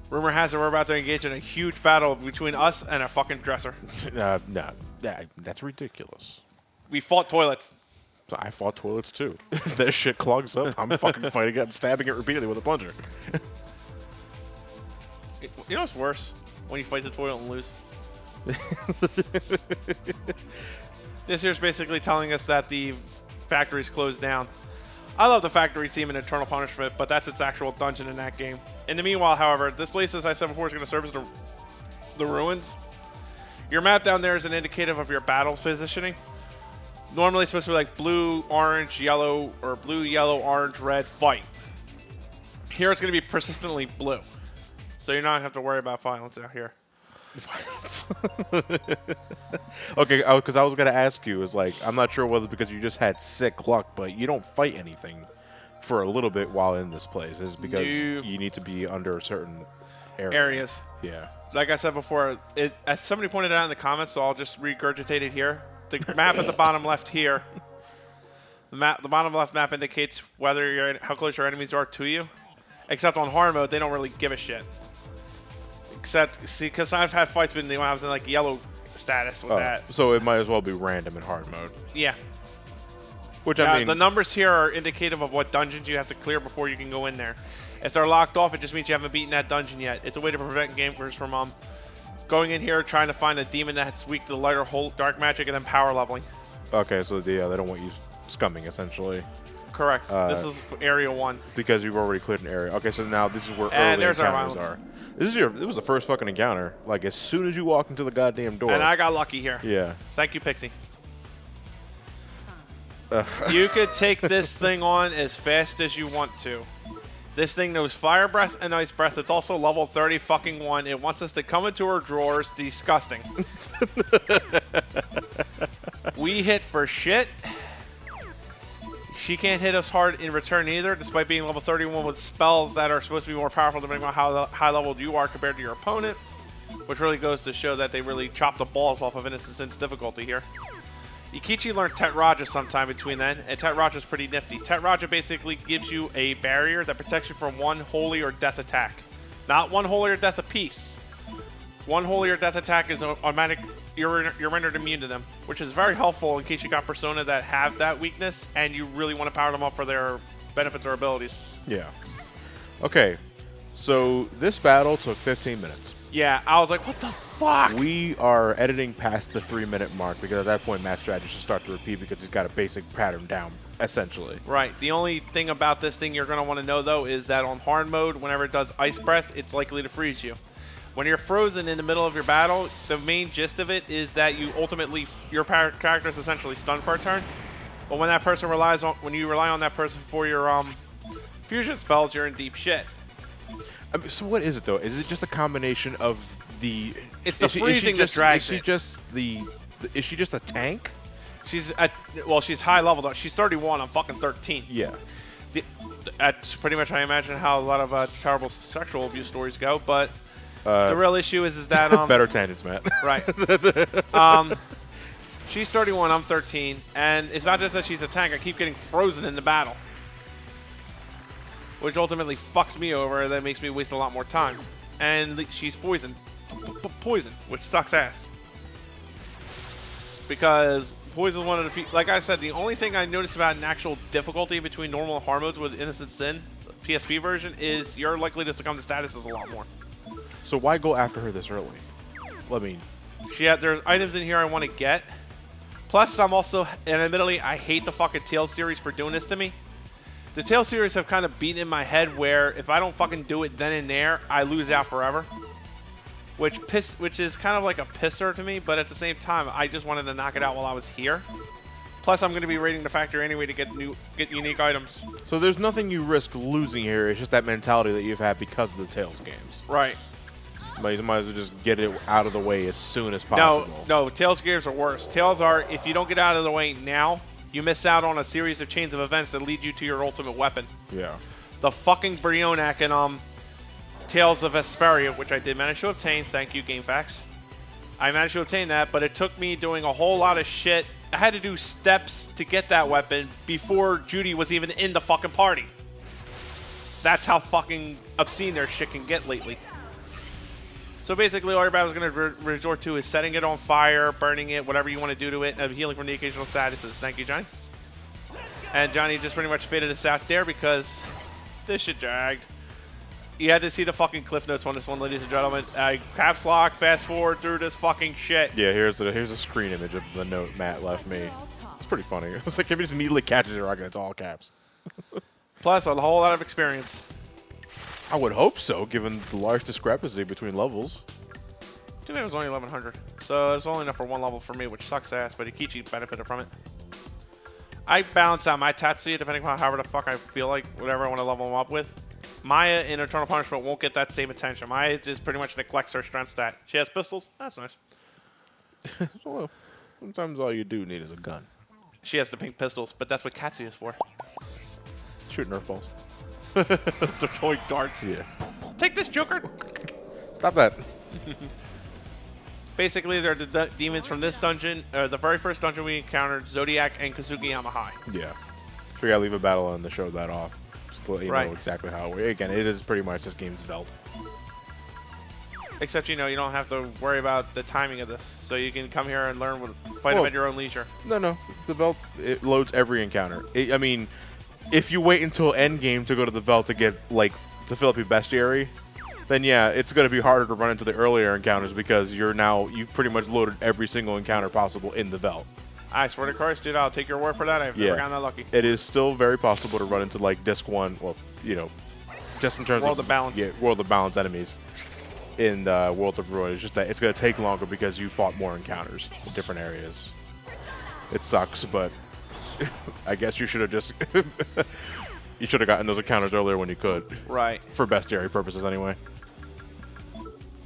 Rumor has it we're about to engage in a huge battle between us and a fucking dresser. No, that's ridiculous. We fought toilets. So I fought toilets too. If that shit clogs up, I'm fucking fighting it. I'm stabbing it repeatedly with a plunger. You know what's worse? When you fight the toilet and lose. This here's basically telling us that the factory's closed down. I love the factory theme in Eternal Punishment, but that's its actual dungeon in that game. In the meanwhile, however, this place, as I said before, is going to serve as the ruins. Your map down there is an indicative of your battle positioning. Normally it's supposed to be like blue, orange, yellow, or blue, yellow, orange, red, fight. Here it's going to be persistently blue. So you're not going to have to worry about violence out here. Violence. Okay, because I was going to ask you, is like, I'm not sure whether because you just had sick luck, but you don't fight anything for a little bit while in this place. Is because you need to be under a certain areas. Yeah. Like I said before, as somebody pointed out in the comments, so I'll just regurgitate it here. The map at the bottom left here, the bottom left map indicates how close your enemies are to you. Except on hard mode, they don't really give a shit. Because I've had fights when I was in like yellow status with that. So it might as well be random in hard mode. Yeah. Which I mean, the numbers here are indicative of what dungeons you have to clear before you can go in there. If they're locked off, it just means you haven't beaten that dungeon yet. It's a way to prevent gamers from going in here trying to find a demon that's weak to the light or dark magic and then power leveling. Okay, so they don't want you scumming essentially. Correct. This is area 1. Because you've already cleared an area. Okay, so now this is where and early there's our encounters violence. are. It was the first fucking encounter. Like as soon as you walk into the goddamn door. And I got lucky here. Yeah. Thank you, Pixie. You could take this thing on as fast as you want to. This thing knows fire breath and ice breath. It's also level 30 fucking 1. It wants us to come into her drawers. Disgusting. We hit for shit. She can't hit us hard in return either, despite being level 31 with spells that are supposed to be more powerful depending on how high leveled you are compared to your opponent, which really goes to show that they really chop the balls off of Innocent Sin's difficulty here. Ikichi learned Tet Raja sometime between then, and Tet Raja is pretty nifty. Tet Raja basically gives you a barrier that protects you from one holy or death attack. Not one holy or death apiece. One holy or death attack is automatic. You're rendered immune to them, which is very helpful in case you got Persona that have that weakness and you really want to power them up for their benefits or abilities. Yeah. Okay, so this battle took 15 minutes. Yeah, I was like, what the fuck? We are editing past the 3-minute mark because at that point Matt's strategy should start to repeat because he's got a basic pattern down, essentially. Right. The only thing about this thing you're going to want to know, though, is that on hard mode, whenever it does ice breath, it's likely to freeze you. When you're frozen in the middle of your battle, the main gist of it is that you ultimately, your character is essentially stunned for a turn. But when you rely on that person for your fusion spells, you're in deep shit. I mean, so what is it though? Is it just a combination of the? It's the freezing that drags it. Is she just a tank? She's she's high level. She's 31. I'm fucking 13. Yeah. That's pretty much I imagine how a lot of terrible sexual abuse stories go. But the real issue is that better tangents, Matt. Right. She's 31. I'm 13, and it's not just that she's a tank. I keep getting frozen in the battle, which ultimately fucks me over. That makes me waste a lot more time. And she's poisoned. Poison, which sucks ass. Because poison is one of the few... Like I said, the only thing I noticed about an actual difficulty between normal and hard modes with Innocent Sin, the PSP version, is you're likely to succumb to statuses a lot more. So why go after her this early? I mean... There's items in here I want to get. Plus, I'm also... And admittedly, I hate the fucking Tales series for doing this to me. The Tales series have kind of beaten in my head where if I don't fucking do it then and there, I lose out forever. Which is kind of like a pisser to me, but at the same time, I just wanted to knock it out while I was here. Plus, I'm going to be raiding the factory anyway to get unique items. So there's nothing you risk losing here. It's just that mentality that you've had because of the Tales games. Right. But you might as well just get it out of the way as soon as possible. No, Tales games are worse. Tales are, if you don't get out of the way now, you miss out on a series of chains of events that lead you to your ultimate weapon. Yeah. The fucking Brionac and Tales of Vesperia, which I did manage to obtain. Thank you, GameFAQs. I managed to obtain that, but it took me doing a whole lot of shit. I had to do steps to get that weapon before Judy was even in the fucking party. That's how fucking obscene their shit can get lately. So basically, all your battle's going to resort to is setting it on fire, burning it, whatever you want to do to it, and healing from the occasional statuses. Thank you, Johnny. And Johnny just pretty much faded us out there because this shit dragged. You had to see the fucking cliff notes on this one, ladies and gentlemen. Caps lock, fast forward through this fucking shit. Yeah, here's a screen image of the note Matt left me. It's pretty funny. It's like if he just immediately catches it, it's all caps. Plus a whole lot of experience. I would hope so, given the large discrepancy between levels. Too bad it was only 1100. So it's only enough for one level for me, which sucks ass, but Ikichi benefited from it. I balance out my Tatsuya depending on however the fuck I feel like, whatever I want to level him up with. Maya in Eternal Punishment won't get that same attention. Maya just pretty much neglects her strength stat. She has pistols. That's nice. Well, sometimes all you do need is a gun. She has the pink pistols, but that's what Katsuya is for. Shoot Nerf balls. They're throwing darts. Yeah. Take this, Joker! Stop that. Basically, they're the demons from this dungeon. The very first dungeon we encountered, Zodiac and Kazugiyama High. Yeah. Figure I'd leave a battle and to show that off. Just to let you Right. know exactly how. Again, it is pretty much this game's Veld. Except, you don't have to worry about the timing of this. So you can come here and learn, fight them at your own leisure. No. The Veld, it loads every encounter. I mean, if you wait until endgame to go to the Veld to get, to fill up your bestiary, then yeah, it's going to be harder to run into the earlier encounters because you've pretty much loaded every single encounter possible in the Veld. I swear to Christ, dude, I'll take your word for that. I've never gotten that lucky. It is still very possible to run into Disc 1, well, just in terms World of Balance. Yeah, World of Balance enemies in World of Ruin. It's just that it's going to take longer because you fought more encounters in different areas. It sucks, but I guess you should have just you should have gotten those encounters earlier when you could. Right. For bestiary purposes anyway.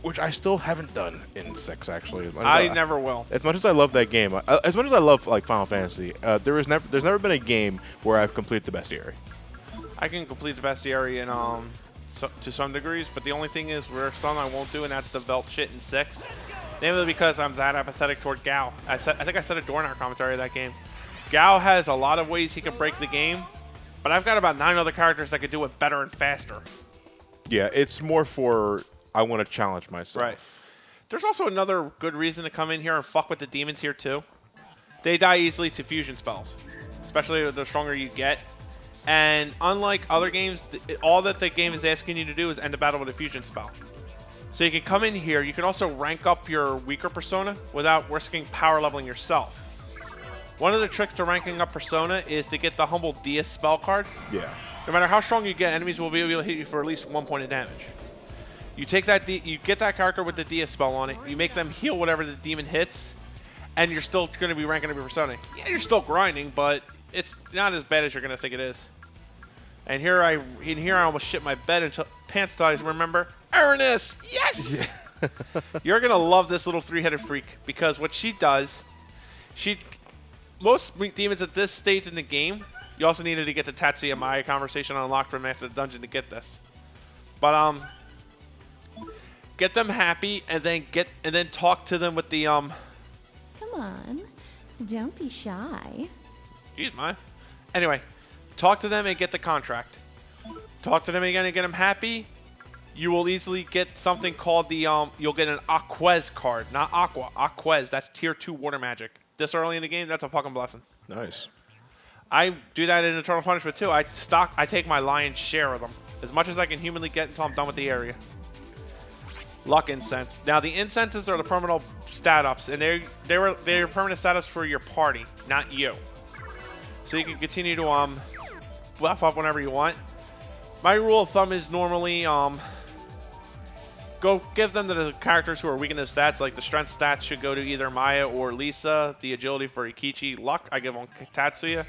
Which I still haven't done in 6, actually. I never will. As much as I love that game, as much as I love Final Fantasy, there's never been a game where I've completed the bestiary. I can complete the bestiary in to some degrees, but the only thing is where some I won't do, and that's the Velt shit in 6. Namely because I'm that apathetic toward Gao. I think I said it during our commentary of that game. Gao has a lot of ways he can break the game, but I've got about 9 other characters that could do it better and faster. Yeah, it's more for I want to challenge myself. Right. There's also another good reason to come in here and fuck with the demons here too. They die easily to fusion spells, especially the stronger you get. And unlike other games, all that the game is asking you to do is end the battle with a fusion spell. So you can come in here. You can also rank up your weaker persona without risking power leveling yourself. One of the tricks to ranking up persona is to get the Humble Deist spell card. Yeah. No matter how strong you get, enemies will be able to hit you for at least 1 point of damage. You take that, you get that character with the Deist spell on it. You make them heal whatever the demon hits, and you're still going to be ranking up your persona. Yeah, you're still grinding, but it's not as bad as you're going to think it is. And here I almost shit my bed until pants till I remember Ernest. Yes. Yeah. You're gonna love this little 3-headed freak because what she does, most demons at this stage in the game. You also needed to get the Tatsuya Maya conversation unlocked from after the dungeon to get this. But get them happy and then talk to them with the Come on, don't be shy. Jeez, man. Anyway, talk to them and get the contract. Talk to them again and get them happy. You will easily get something called the you'll get an Aquez card, not Aqua. Aquez, that's tier 2 water magic. This early in the game, that's a fucking blessing. Nice. I do that in Eternal Punishment too. I take my lion's share of them, as much as I can humanly get until I'm done with the area. Luck incense. Now the incenses are the permanent stat ups, and they're permanent stat ups for your party, not you. So you can continue to buff up whenever you want. My rule of thumb is normally go give them to the characters who are weak in the stats. Like the strength stats should go to either Maya or Lisa. The agility for Ikichi. Luck I give on Tatsuya.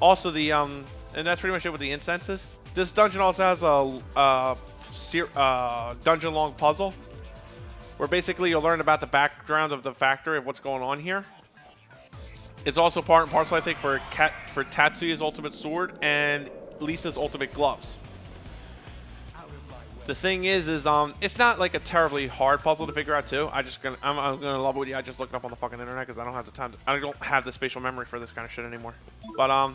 Also the and that's pretty much it with the incenses. This dungeon also has a dungeon long puzzle where basically you'll learn about the background of the factory of what's going on here. It's also part and parcel, I think, for Tatsuya's ultimate sword and Lisa's ultimate gloves. The thing is it's not like a terribly hard puzzle to figure out too. I'm gonna love it with you. I just looked up on the fucking internet because I don't have the time. I don't have the spatial memory for this kind of shit anymore. But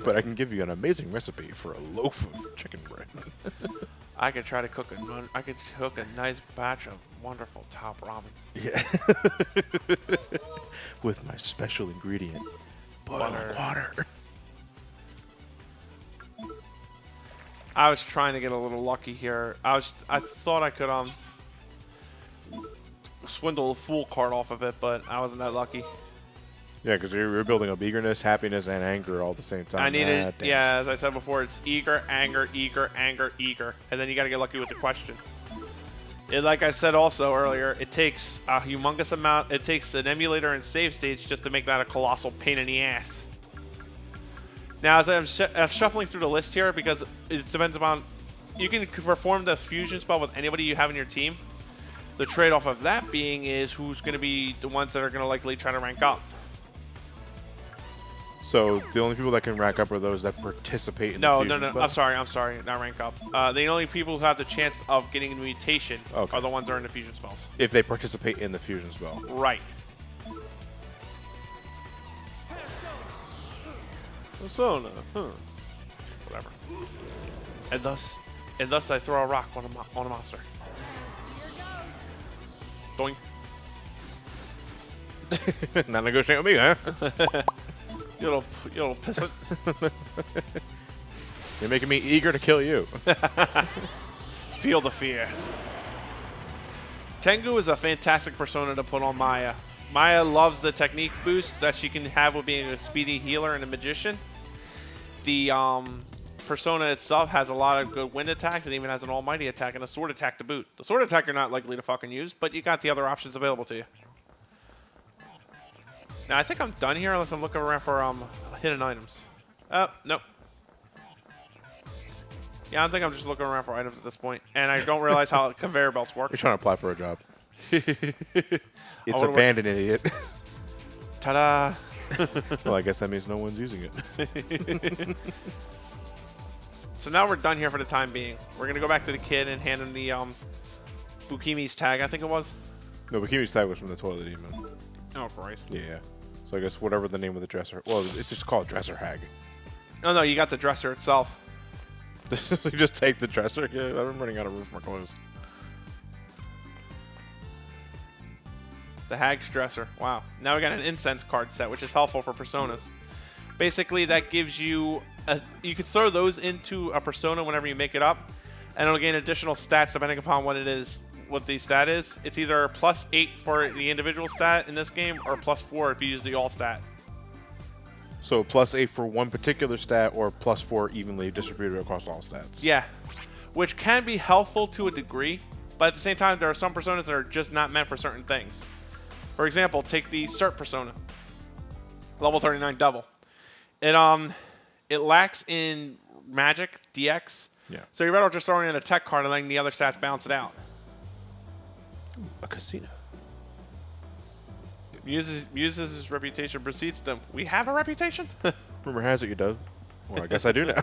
but I can give you an amazing recipe for a loaf of chicken bread. I could try to cook a nice batch of wonderful top ramen. Yeah. With my special ingredient, boiling Butter. water. I was trying to get a little lucky here. I thought I could swindle the fool card off of it, but I wasn't that lucky. Yeah, because you're building up eagerness, happiness, and anger all at the same time. I needed, Ah, damn. yeah, as I said before, it's eager, anger, eager, anger, eager, and then you got to get lucky with the question. Like I said also earlier, it takes a humongous amount. It takes an emulator and save stage just to make that a colossal pain in the ass. Now, as I'm shuffling through the list here, because it depends upon, you can perform the fusion spell with anybody you have in your team. The trade-off of that being is who's going to be the ones that are going to likely try to rank up. So the only people that can rack up are those that participate in the No, fusion spell? I'm sorry, not rank up. The only people who have the chance of getting a mutation Okay. are the ones that are in the fusion spells. If they participate in the fusion spell. Right. Persona, whatever. And thus I throw a rock on a monster. Doink. Not negotiating with me, huh? You little pissant. You're making me eager to kill you. Feel the fear. Tengu is a fantastic persona to put on Maya. Maya loves the technique boost that she can have with being a speedy healer and a magician. The persona itself has a lot of good wind attacks and even has an almighty attack and a sword attack to boot. The sword attack you're not likely to fucking use, but you got the other options available to you. Now I think I'm done here unless I'm looking around for hidden items. Nope. Yeah, I think I'm just looking around for items at this point, and I don't realize how conveyor belts work. You're trying to apply for a job. It's abandoned, idiot. Ta-da! Well, I guess that means no one's using it. So now we're done here for the time being. We're gonna go back to the kid and hand him the Bukimi's tag, I think it was. No, Bikini's tag was from the toilet demon. Oh Christ. Yeah. So I guess whatever the name of the dresser. Well, it's just called dresser hag. No, you got the dresser itself. You just take the dresser? Yeah, I'm running out of room for my clothes. The Hag's Dresser. Wow. Now we got an incense card set, which is helpful for personas. Basically, that gives you you can throw those into a persona whenever you make it up, and it'll gain additional stats depending upon what it is, what the stat is. It's either +8 for the individual stat in this game, or +4 if you use the all stat. So +8 for one particular stat, or +4 evenly distributed across all stats. Yeah, which can be helpful to a degree, but at the same time, there are some personas that are just not meant for certain things. For example, take the Cert persona, level 39 Devil. It lacks in magic, DX. Yeah. So you're better off just throwing in a tech card and letting the other stats balance it out. A casino. Uses his reputation, precedes them. We have a reputation? Rumor has it you do. Well, I guess I do now.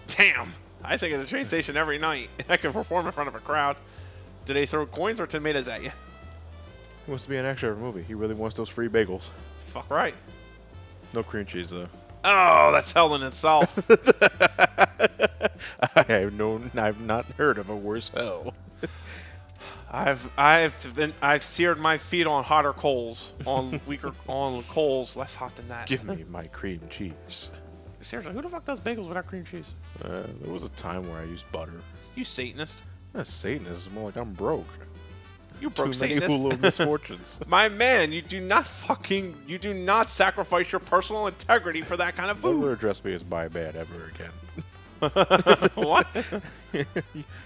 Damn. I think of the train station every night. I can perform in front of a crowd. Do they throw coins or tomatoes at you? He wants to be an extra every movie. He really wants those free bagels. Fuck right. No cream cheese, though. Oh, that's hell in itself. I've not heard of a worse hell. I've seared my feet on hotter coals, on coals less hot than that. Give me my cream cheese. Seriously, who the fuck does bagels without cream cheese? There was a time where I used butter. You Satanist. That's Satanist. It's more like I'm broke. You broke Too many Satanist. Hulu misfortunes. My man, you do not sacrifice your personal integrity for that kind of Never food. address me as my bad ever again. What?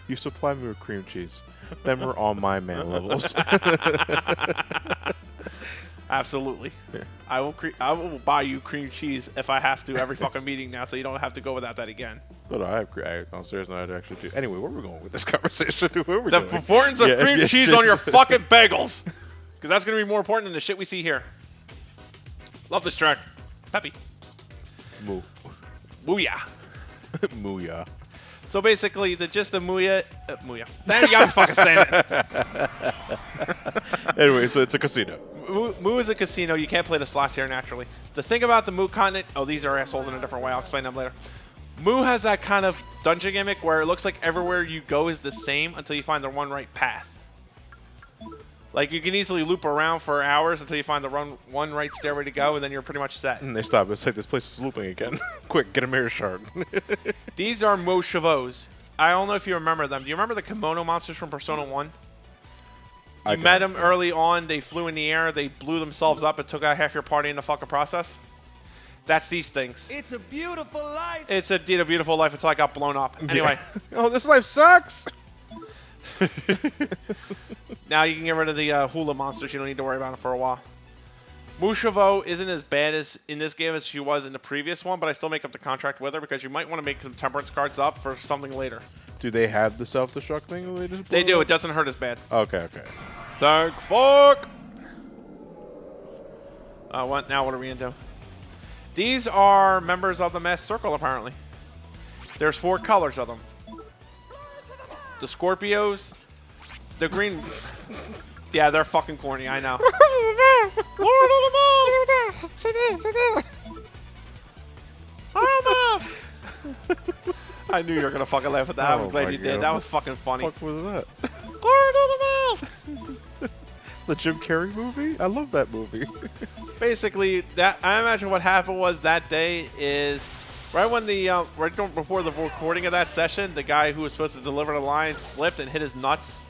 You supply me with cream cheese. Then we're on my man levels. Absolutely. Yeah. I will buy you cream cheese if I have to every fucking meeting now, so you don't have to go without that again. But I'm serious, I actually do. Anyway, where are we going with this conversation? Where are we The doing? importance of Yeah, cream yeah, cheese on your fucking bagels, because that's gonna be more important than the shit we see here. Love this track. Peppy. Moo. Booyah. Mooyah. So basically, the gist of Mooyah. Damn, you gotta fucking say it. Anyway, so it's a casino. Mu is a casino. You can't play the slots here naturally. The thing about the Mu continent... Oh, these are assholes in a different way. I'll explain them later. Mu has that kind of dungeon gimmick where it looks like everywhere you go is the same until you find the one right path. Like, you can easily loop around for hours until you find the one right stairway to go, and then you're pretty much set. And they stop. It's like, this place is looping again. Quick, get a mirror shard. These are Mo Chavos. I don't know if you remember them. Do you remember the kimono monsters from Persona 1? You met them early on. They flew in the air. They blew themselves up and took out half your party in the fucking process. That's these things. It's a beautiful life. It's indeed a beautiful life until I got blown up. Anyway. Oh, this life sucks. Now you can get rid of the hula monsters. You don't need to worry about them for a while. Mushavo isn't as bad as in this game as she was in the previous one, but I still make up the contract with her because you might want to make some temperance cards up for something later. Do they have the self-destruct thing? They do. It doesn't hurt as bad. Okay. Thank fuck. What are we into? These are members of the Masked Circle, apparently. There's 4 colors of them. The Scorpios, the green... Yeah, they're fucking corny, I know. Lord of the Mask! Mask! I knew you were gonna fucking laugh at that. I'm glad you did. That was fucking funny. What the fuck was that? Lord of the Mask! The Jim Carrey movie? I love that movie. Basically, that I imagine what happened was that day is right when the before the recording of that session, the guy who was supposed to deliver the line slipped and hit his nuts.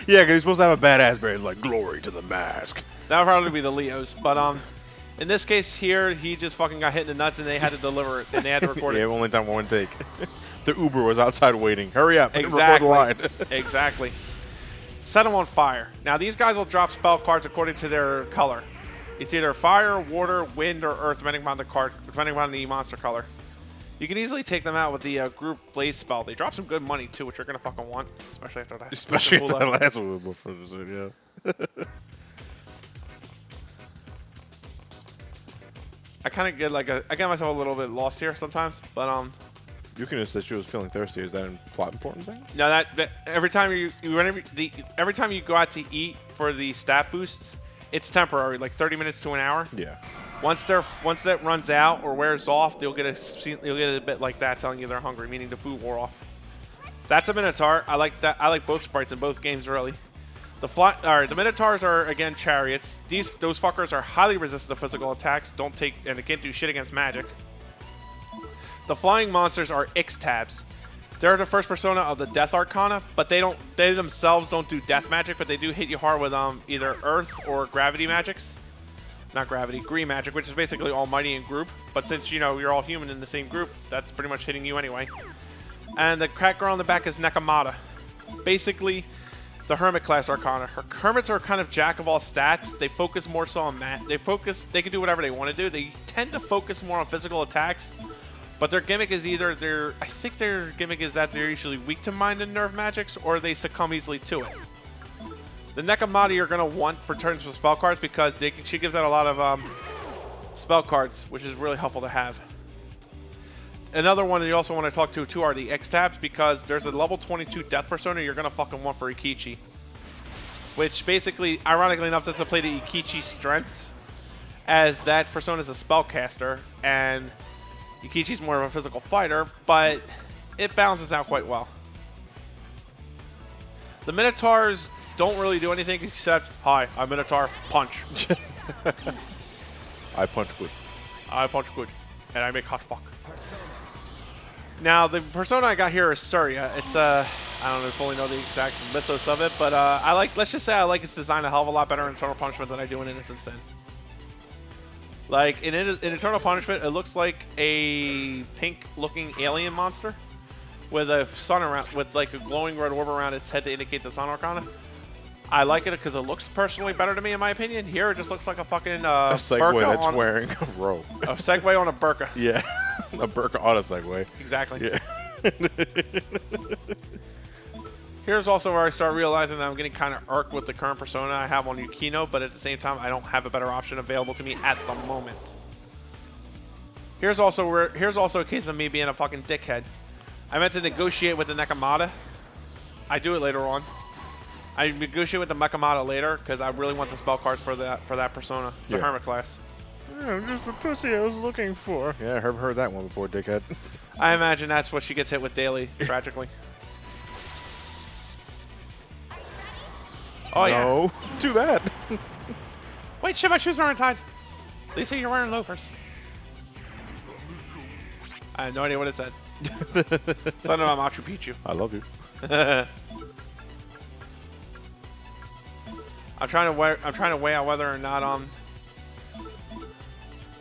Yeah, because he's supposed to have a badass bear. He's like, glory to the mask. That would probably be the Leos, but in this case here, he just fucking got hit in the nuts and they had to deliver it and they had to record Yeah, it. only time one take. The Uber was outside waiting. Hurry up! Exactly. Record the line. Exactly. Set them on fire. Now these guys will drop spell cards according to their color. It's either fire, water, wind, or earth, depending on the monster color. You can easily take them out with the group blaze spell. They drop some good money too, which you're gonna fucking want, especially after that. Especially after that last one before yeah. I kind of get I get myself a little bit lost here sometimes, but Yukina said she was feeling thirsty. Is that a plot important thing? no, that every time every time you go out to eat for the stat boosts, it's temporary, like 30 minutes to an hour. Yeah. Once that runs out or wears off, you'll get a bit like that telling you they're hungry, meaning the food wore off. That's a Minotaur. I like that. I like both sprites in both games really. The Minotaurs are again chariots. Those fuckers are highly resistant to physical attacks. And they can't do shit against magic. The flying monsters are X-Tabs. They're the first persona of the Death Arcana, but they themselves don't do death magic, but they do hit you hard with either earth or gravity magics. Not gravity, green magic, which is basically almighty in group. But since, you're all human in the same group, that's pretty much hitting you anyway. And the cat girl on the back is Nekomata. Basically, the Hermit class Arcana. Hermits are kind of jack of all stats. They focus more so on they can do whatever they want to do. They tend to focus more on physical attacks. But their gimmick is I think their gimmick is that they're usually weak to mind and nerve magics, or they succumb easily to it. The Nekomata you're going to want for turns for spell cards because she gives out a lot of spell cards, which is really helpful to have. Another one that you also want to talk to too are the X-Tabs because there's a level 22 death persona you're going to fucking want for Ikichi. Which basically, ironically enough, doesn't play to Ikichi's strengths, as that persona is a spellcaster and Ikichi's more of a physical fighter, but it balances out quite well. The Minotaurs don't really do anything except, hi, I'm Minotaur, punch. I punch good. I punch good, and I make hot fuck. Now, the persona I got here is Surya. It's, I don't fully know the exact mythos of it, but let's just say I like its design a hell of a lot better in Eternal Punishment than I do in Innocent Sin. Like, in Eternal Punishment, it looks like a pink-looking alien monster with a sun around, with like a glowing red orb around its head to indicate the Sun Arcana. I like it because it looks personally better to me, in my opinion. Here, it just looks like a fucking a Segway that's wearing a robe. A Segway on a burqa. Yeah, a burqa on a Segway. Exactly. Yeah. Here's also where I start realizing that I'm getting kind of irked with the current persona I have on Yukino, but at the same time, I don't have a better option available to me at the moment. Here's also a case of me being a fucking dickhead. I meant to negotiate with the Nekomata. I do it later on. I negotiate with the Mekamata later because I really want the spell cards for that persona, the Yeah. Hermit class. Oh, just the pussy I was looking for. Yeah, I've heard that one before, dickhead. I imagine that's what she gets hit with daily, tragically. Oh, yeah. No, too bad. Wait, shit, my shoes aren't tied. Lisa, you're wearing loafers. I have no idea what it said. Something about Machu Picchu. I love you. I'm trying to weigh out whether or not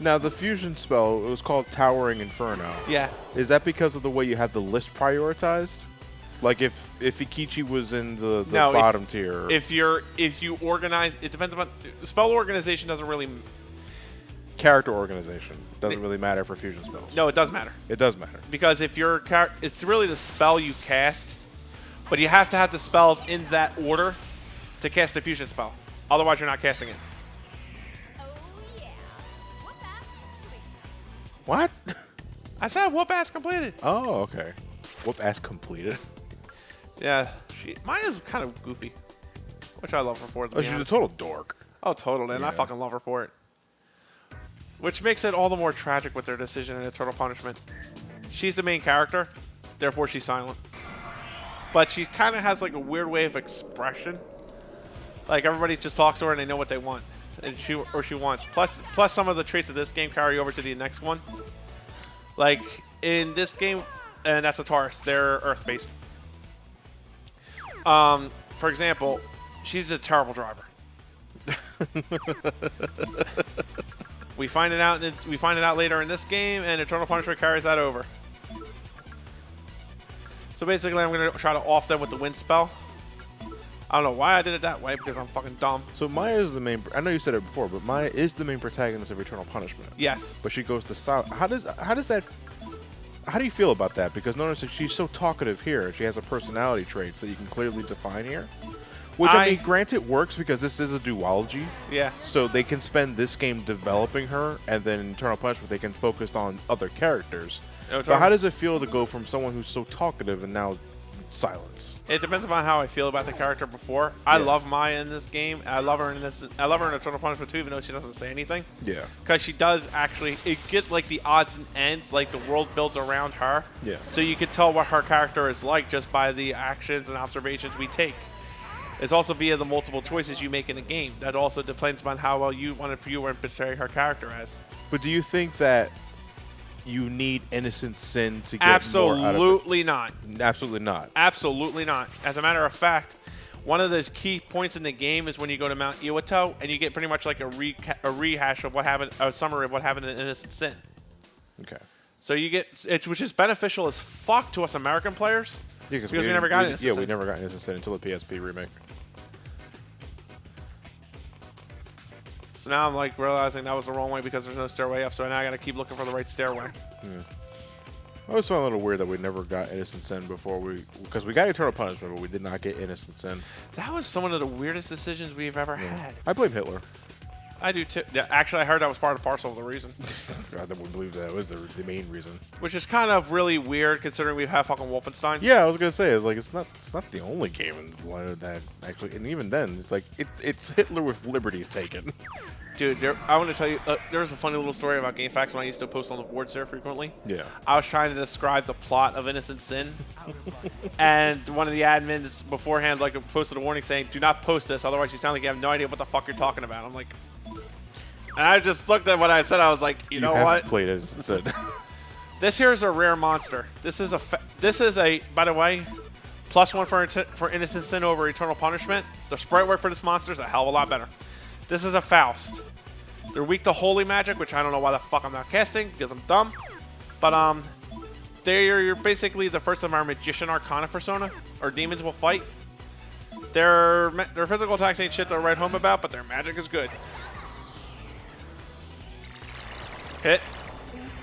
Now, the fusion spell, it was called Towering Inferno. yeah. Is that because of the way you have the list prioritized? Like if Ikichi was in the No, bottom tier. If you organize, it depends upon spell organization. Doesn't really. Character organization doesn't really matter for fusion spells. No, it does matter It does matter. because if your it's really the spell you cast, but you have to have the spells in that order to cast the fusion spell. Otherwise, you're not casting it. What? I said whoop ass completed. Oh, okay. Whoop ass completed. Yeah, mine is kind of goofy, which I love her for. To Oh, be she's a honest. total dork. Oh, totally, and I Yeah. fucking love her for it. Which makes it all the more tragic with their decision in Eternal Punishment. She's the main character, therefore she's silent. But she kind of has like a weird way of expression. Like everybody just talks to her and they know what they want, and she wants. Plus some of the traits of this game carry over to the next one. Like in this game, and that's a Taurus. They're Earth-based. For example, she's a terrible driver. We find it out later in this game, and Eternal Punishment carries that over. So basically, I'm gonna try to off them with the wind spell. I don't know why I did it that way because I'm fucking dumb. So Maya is the main. I know you said it before, but Maya is the main protagonist of Eternal Punishment. Yes. But she goes to silent. How does that? How do you feel about that? Because notice that she's so talkative here. She has a personality traits that you can clearly define here. Which I mean, granted, works because this is a duology. Yeah. So they can spend this game developing her, and then in Eternal Punishment they can focus on other characters. No, But how does it feel to go from someone who's so talkative and now silence? It depends upon how I feel about the character before. I love Maya in this game. I love her in this. I love her in Eternal Punishment too, even though she doesn't say anything. Yeah. Because she does actually, it get like the odds and ends, like the world builds around her. Yeah. So you could tell what her character is like just by the actions and observations we take. It's also via the multiple choices you make in the game. That also depends on how well you want to view and portray her character as. But do you think that you need innocent sin to get more out of Absolutely not. it? Absolutely not. Absolutely not. As a matter of fact, one of the key points in the game is when you go to Mount Iwato and you get pretty much like a rehash of what happened, a summary of what happened in Innocent Sin. Okay. So you get, which is beneficial as fuck to us American players. Yeah, because we never got Innocent Yeah, Sin. we never got Innocent Sin until the PSP remake. So now I'm like realizing that was the wrong way because there's no stairway up. So now I got to keep looking for the right stairway. I always found it a little weird that we never got Innocent Sin before because we got Eternal Punishment, but we did not get Innocent Sin. That was one of the weirdest decisions we've ever had. I blame Hitler. I do too. Yeah, actually, I heard that was part and parcel of the reason. God, I wouldn't believe that was the main reason. Which is kind of really weird considering we've had fucking Wolfenstein. Yeah, I was gonna say it's not the only game in the line of that actually, and even then it's like it's Hitler with liberties taken. Dude, I want to tell you, there was a funny little story about GameFAQs when I used to post on the boards there frequently. Yeah. I was trying to describe the plot of Innocent Sin, and one of the admins beforehand like posted a warning saying, "Do not post this, otherwise you sound like you have no idea what the fuck you're talking about." I'm like, and I just looked at what I said. I was like, you know what? Played Innocent Sin. This here is a rare monster. This is a by the way, +1 for Innocent Sin over Eternal Punishment. The sprite work for this monster is a hell of a lot better. This is a Faust. They're weak to holy magic, which I don't know why the fuck I'm not casting because I'm dumb. But they're basically the first of our magician arcana persona, or demons will fight. Their physical attacks ain't shit to write home about, but their magic is good. Hit.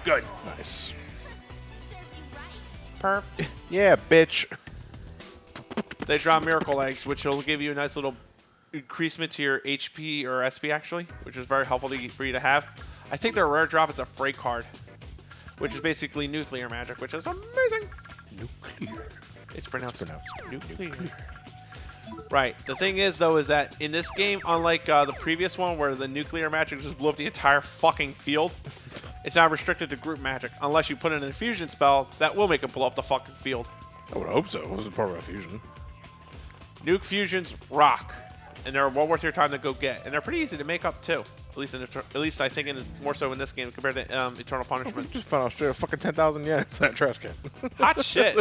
Good. Nice. Perf. Yeah, bitch. They drop miracle eggs, which will give you a nice little increasement to your HP or SP actually, which is very helpful for you to have. I think their rare drop is a freight card, which is basically nuclear magic, which is amazing. Nuclear. It's pronounced nuclear. Right. The thing is, though, is that in this game, unlike the previous one where the nuclear magic just blew up the entire fucking field, it's now restricted to group magic. Unless you put in an infusion spell, that will make it blow up the fucking field. I would hope so. It was part of a fusion. Nuke fusions rock, and they're well worth your time to go get, and they're pretty easy to make up too. At least I think more so in this game compared to Eternal Punishment. Just found out straight up fucking 10,000 yen inside that trash can. Hot shit.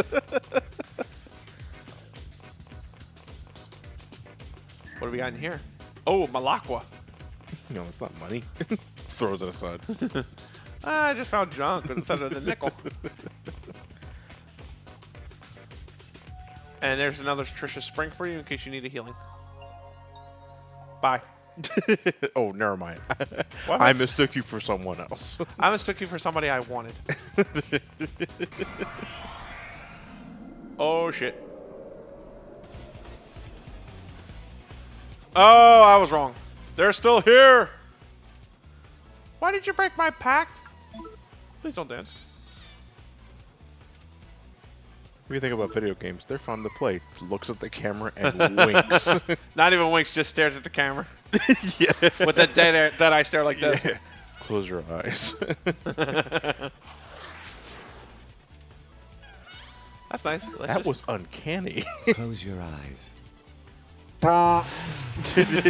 What do we got in here? Oh, Malakwa. No, it's not money. Throws it aside. I just found junk instead of the nickel. And there's another Trisha Spring for you in case you need a healing. Bye. Oh, never mind. What? I mistook you for someone else. I mistook you for somebody I wanted. Oh, shit. Oh, I was wrong. They're still here. Why did you break my pact? Please don't dance. What do you think about video games? They're fun to play. Looks at the camera and winks. Not even winks, just stares at the camera. Yeah. With that dead eye stare like this. Yeah. Close your eyes. That's nice. That was uncanny. Close your eyes. How did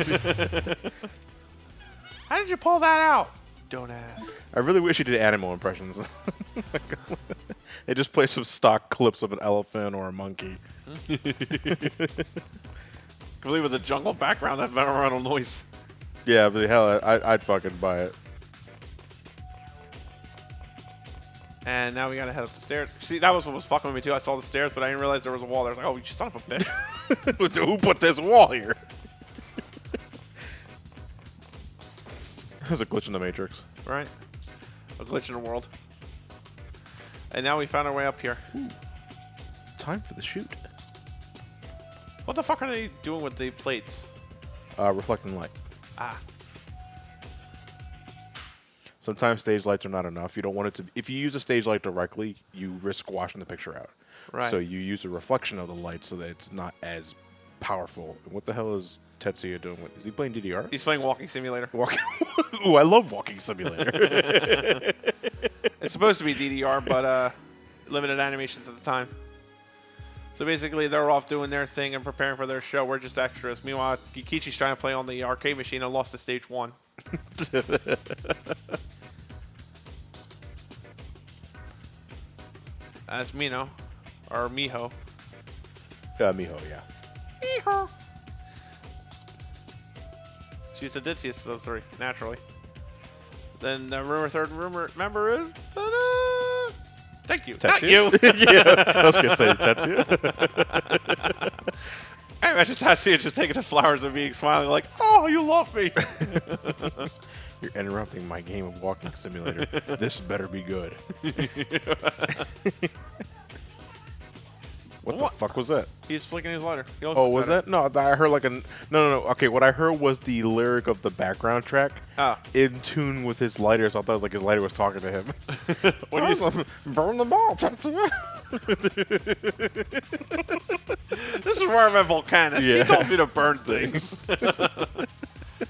you pull that out? Don't ask. I really wish you did animal impressions. They just play some stock clips of an elephant or a monkey. Complete with a jungle background, that environmental noise. Yeah, but hell, I'd fucking buy it. And now we gotta head up the stairs. See, that was what was fucking with me too. I saw the stairs, but I didn't realize there was a wall there. I was like, oh, you son of a bitch. Who put this wall here? There's a glitch in the Matrix. Right? A glitch in the world. And now we found our way up here. Time for the shoot. What the fuck are they doing with the plates? Reflecting light. Ah. Sometimes stage lights are not enough. You don't want it to. If you use a stage light directly, you risk washing the picture out. Right. So you use a reflection of the light so that it's not as powerful. What the hell is Tetsuya doing? Is he playing DDR? He's playing Walking Simulator. Walking. Ooh, I love Walking Simulator. It's supposed to be DDR, but limited animations at the time. So basically, they're off doing their thing and preparing for their show. We're just extras. Meanwhile, Gikichi's trying to play on the arcade machine and lost to stage 1. That's Mino. Or Miho. Miho, yeah. Miho. She's the ditziest of those three, naturally. Then the third rumor member is... Ta-da! Thank you. Tetsuya? Not you. Yeah, I was going to say Tetsuya. I imagine Tetsuya just taking the flowers and being smiling like, oh, you love me. You're interrupting my game of Walking Simulator. This better be good. What the fuck was that? He's flicking his lighter. He Oh, was that? No, I heard like a... No. Okay, what I heard was the lyric of the background track in tune with his lighter, so I thought it was like his lighter was talking to him. What do you say? Burn the ball, Tetsuya. This is where I'm at Volcanus. Yeah. He told me to burn things.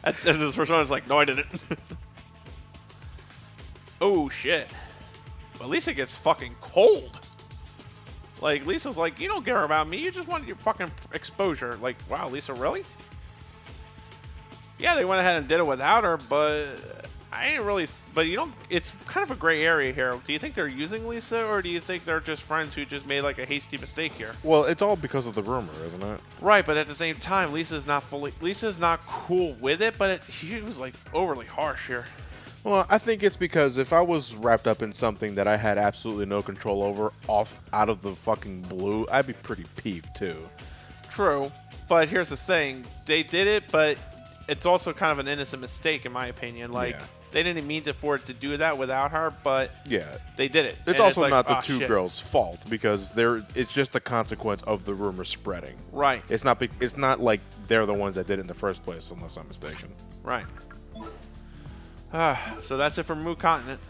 And his first one was like, no, I didn't. Oh, shit. But Lisa gets fucking cold. Like, Lisa's like, you don't care about me. You just wanted your fucking exposure. Like, wow, Lisa, really? Yeah, they went ahead and did it without her, but I didn't really... But, you know, it's kind of a gray area here. Do you think they're using Lisa, or do you think they're just friends who just made, like, a hasty mistake here? Well, it's all because of the rumor, isn't it? Right, but at the same time, Lisa's not cool with it, but she was, like, overly harsh here. Well, I think it's because if I was wrapped up in something that I had absolutely no control over out of the fucking blue, I'd be pretty peeved too. True, but here's the thing. They did it, but it's also kind of an innocent mistake in my opinion. Like, they didn't mean for it to do that without her, but they did it. It's and also like, not the oh, two shit. girls' fault because it's just the consequence of the rumor spreading. Right. It's not like they're the ones that did it in the first place, unless I'm mistaken. Right. So that's it for Mu Continent.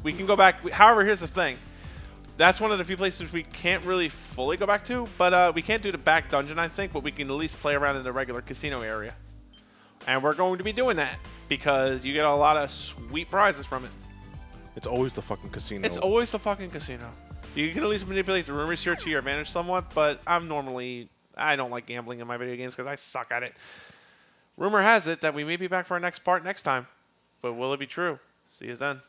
We can go back. However, here's the thing. that's one of the few places we can't really fully go back to, but we can't do the back dungeon, I think, but we can at least play around in the regular casino area. And we're going to be doing that because you get a lot of sweet prizes from it. It's always the fucking casino. It's always the fucking casino. You can at least manipulate the rumors here to your advantage somewhat, but I don't like gambling in my video games because I suck at it. Rumor has it that we may be back for our next part next time, but will it be true? See you then.